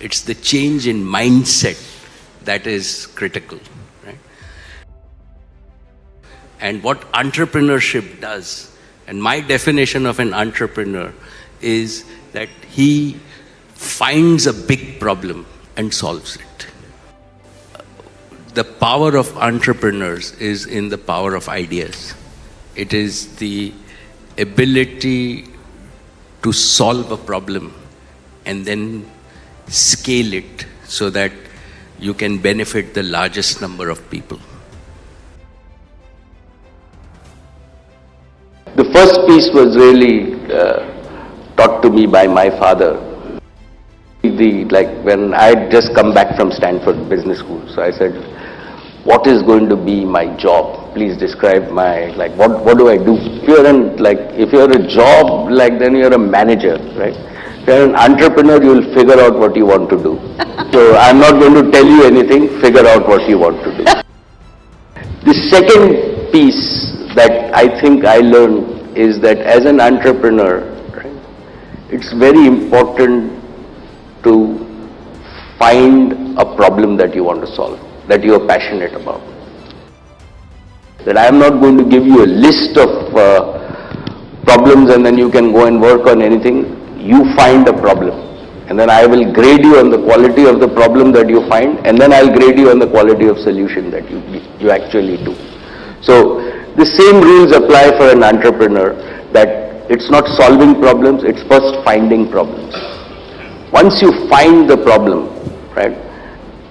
It's the change in mindset that is critical, right? And what entrepreneurship does, and my definition of an entrepreneur is that he finds a big problem and solves it. The power of entrepreneurs is in the power of ideas. It is the ability to solve a problem and then scale it so that you can benefit the largest number of people. The first piece was really taught to me by my father. When I had just come back from Stanford Business School, so I said, what is going to be my job? Please describe what do I do? If you're a job, then you're a manager, right? If you're an entrepreneur, you'll figure out what you want to do. So I'm not going to tell you anything, figure out what you want to do. The second piece that I think I learned is that as an entrepreneur, right, it's very important to find a problem that you want to solve, that you are passionate about. That I am not going to give you a list of problems and then you can go and work on anything. You find a problem and then I will grade you on the quality of the problem that you find, and then I'll grade you on the quality of solution that you actually do. So the same rules apply for an entrepreneur, that it's not solving problems, it's first finding problems. Once you find the problem, right,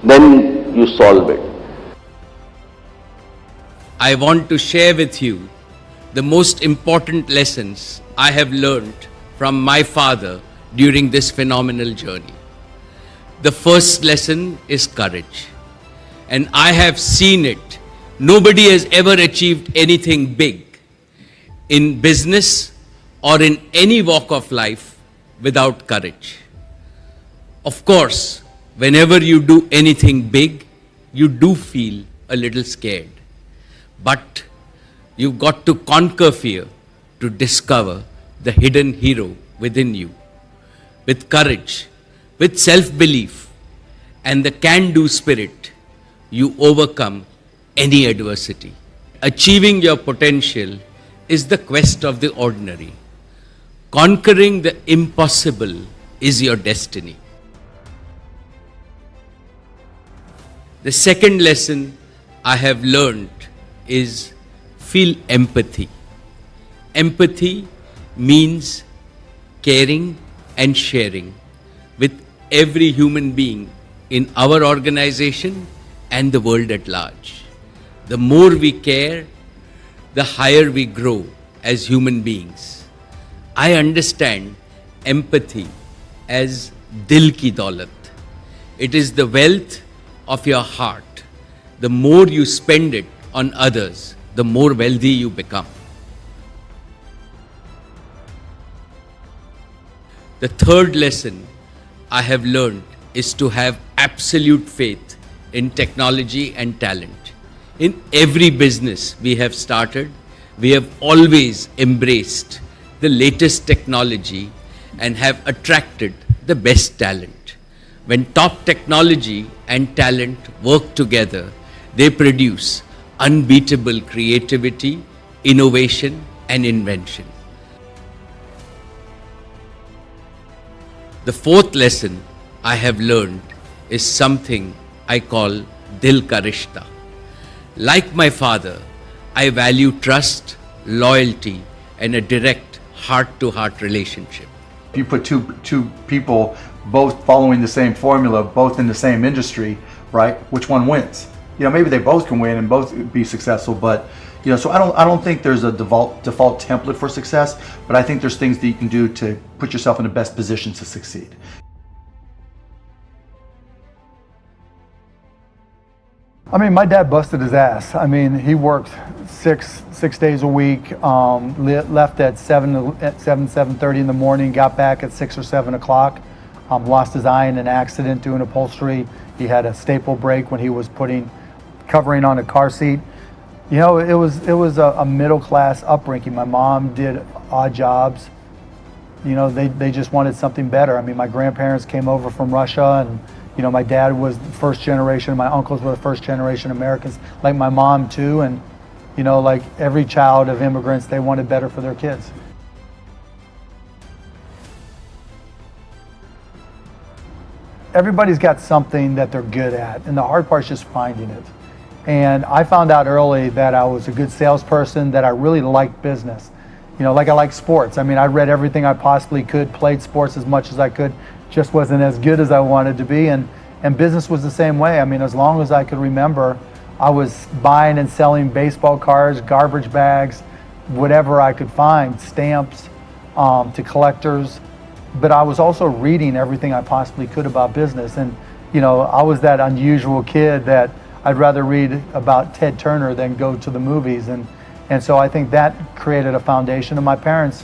then you solve it. I want to share with you the most important lessons I have learned from my father during this phenomenal journey. The first lesson is courage. And I have seen it. Nobody has ever achieved anything big in business or in any walk of life without courage. Of course, whenever you do anything big, you do feel a little scared. But you've got to conquer fear to discover the hidden hero within you. With courage, with self-belief, and the can-do spirit, you overcome any adversity. Achieving your potential is the quest of the ordinary. Conquering the impossible is your destiny. The second lesson I have learned is feel empathy. Empathy means caring and sharing with every human being in our organization and the world at large. The more we care, the higher we grow as human beings. I understand empathy as dil ki daulat. It is the wealth of your heart. The more you spend it on others, the more wealthy you become. The third lesson I have learned is to have absolute faith in technology and talent. In every business we have started, we have always embraced the latest technology and have attracted the best talent. When top technology and talent work together, they produce unbeatable creativity, innovation, and invention. The fourth lesson I have learned is something I call Dil Ka Rishta. Like my father, I value trust, loyalty, and a direct heart-to-heart relationship. If you put two people both following the same formula, both in the same industry, right, which one wins? Maybe they both can win and both be successful, but so I don't think there's a default template for success, but I think there's things that you can do to put yourself in the best position to succeed. My dad busted his ass. He worked six days a week, left at 7:30 in the morning, got back at 6 or 7 o'clock, lost his eye in an accident doing upholstery. He had a staple break when he was covering on a car seat. It was a middle class upbringing. My mom did odd jobs. You know, they just wanted something better. I mean, my grandparents came over from Russia, and you know, my dad was first generation. My uncles were the first generation Americans, like my mom too. And you know, like every child of immigrants, they wanted better for their kids. Everybody's got something that they're good at, and the hard part is just finding it. And I found out early that I was a good salesperson, that I really liked business. You know, like I like sports. I mean, I read everything I possibly could, played sports as much as I could, just wasn't as good as I wanted to be. And business was the same way. I mean, as long as I could remember, I was buying and selling baseball cards, garbage bags, whatever I could find, stamps, to collectors. But I was also reading everything I possibly could about business. And, you know, I was that unusual kid that I'd rather read about Ted Turner than go to the movies. And so I think that created a foundation. And my parents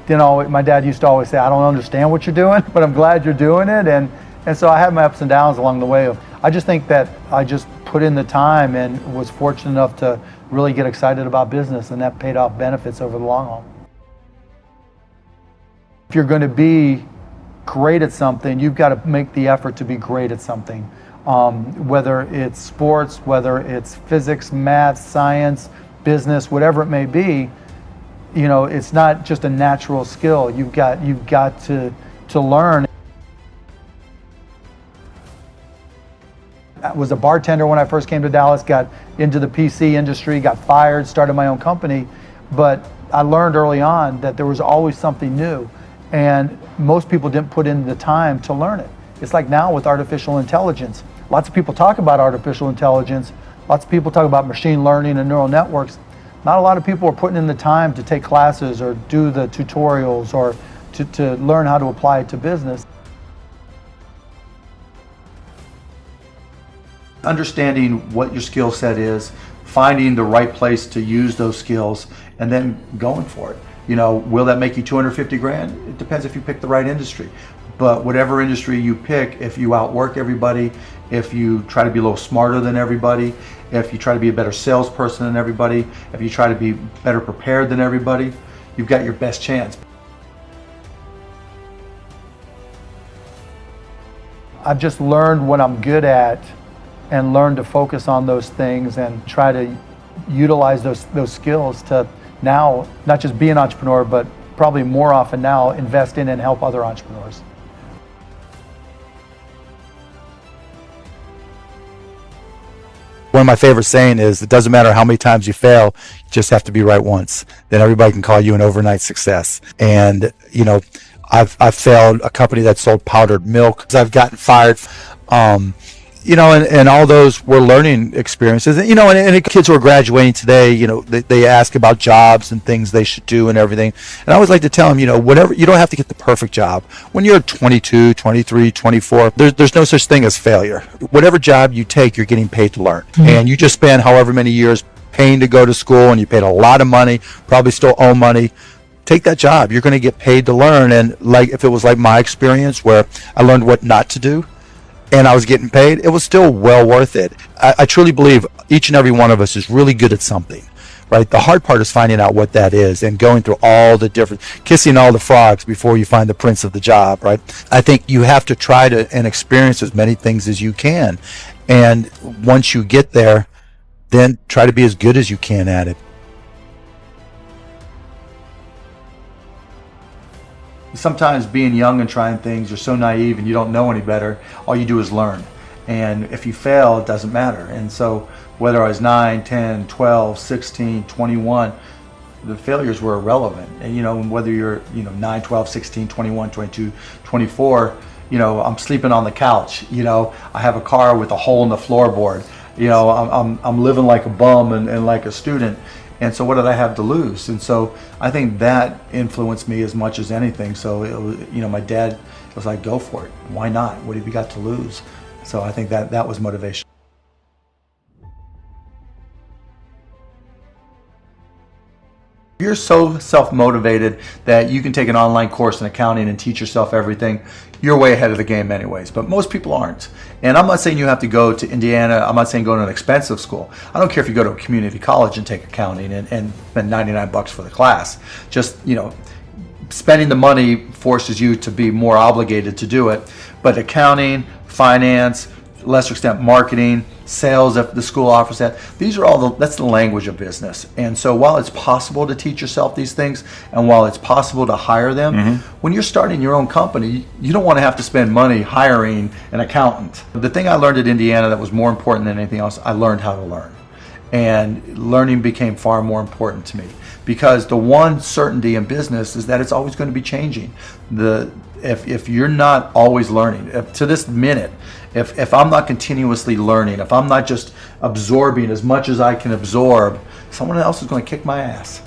didn't always, my dad used to always say, I don't understand what you're doing, but I'm glad you're doing it. And so I had my ups and downs along the way. I just think that I just put in the time and was fortunate enough to really get excited about business, and that paid off benefits over the long haul. If you're going to be great at something, you've got to make the effort to be great at something. Whether it's sports, whether it's physics, math, science, business, whatever it may be, you know, it's not just a natural skill. You've got to learn. I was a bartender when I first came to Dallas, got into the PC industry, got fired, started my own company. But I learned early on that there was always something new. And most people didn't put in the time to learn it. It's like now with artificial intelligence. Lots of people talk about artificial intelligence. Lots of people talk about machine learning and neural networks. Not a lot of people are putting in the time to take classes or do the tutorials or to learn how to apply it to business. Understanding what your skill set is, finding the right place to use those skills, and then going for it. You know, will that make you 250 grand? It depends if you pick the right industry. But whatever industry you pick, if you outwork everybody, if you try to be a little smarter than everybody, if you try to be a better salesperson than everybody, if you try to be better prepared than everybody, you've got your best chance. I've just learned what I'm good at and learned to focus on those things and try to utilize those skills to now not just be an entrepreneur, but probably more often now invest in and help other entrepreneurs. One of my favorite saying is, it doesn't matter how many times you fail, you just have to be right once. Then everybody can call you an overnight success. And, you know, I've failed a company that sold powdered milk. I've gotten fired. You know, and all those were learning experiences. You know, and kids who are graduating today, you know, they ask about jobs and things they should do and everything. And I always like to tell them, you know, whatever, you don't have to get the perfect job. When you're 22, 23, 24, there's no such thing as failure. Whatever job you take, you're getting paid to learn. Mm-hmm. And you just spend however many years paying to go to school, and you paid a lot of money, probably still owe money. Take that job. You're going to get paid to learn. And like, if it was like my experience where I learned what not to do, and I was getting paid, it was still well worth it. I truly believe each and every one of us is really good at something, right? The hard part is finding out what that is and going through all the different, kissing all the frogs before you find the prince of the job, right? I think you have to try to and experience as many things as you can. And once you get there, then try to be as good as you can at it. Sometimes being young and trying things, you're so naive and you don't know any better. All you do is learn. And if you fail, it doesn't matter. And so whether I was 9, 10, 12, 16, 21, the failures were irrelevant. And you know, whether you're, you know, 9, 12, 16, 21, 22, 24, you know, I'm sleeping on the couch, you know, I have a car with a hole in the floorboard, you know, I'm living like a bum and like a student. And so what did I have to lose? And so I think that influenced me as much as anything. So, it was, you know, my dad was like, go for it. Why not? What have you got to lose? So I think that was motivation. You're so self-motivated that you can take an online course in accounting and teach yourself everything, you're way ahead of the game anyways. But most people aren't. And I'm not saying you have to go to Indiana. I'm not saying go to an expensive school. I don't care if you go to a community college and take accounting and spend $99 for the class. Just, you know, spending the money forces you to be more obligated to do it. But accounting, finance, lesser extent marketing, sales, if the school offers that, these are all that's the language of business. And so while it's possible to teach yourself these things, and while it's possible to hire them, when you're starting your own company, you don't want to have to spend money hiring an accountant. The thing I learned at Indiana that was more important than anything else, I learned how to learn. And learning became far more important to me, because the one certainty in business is that it's always going to be changing. If you're not always learning, to this minute, if I'm not continuously learning, if I'm not just absorbing as much as I can absorb, someone else is going to kick my ass.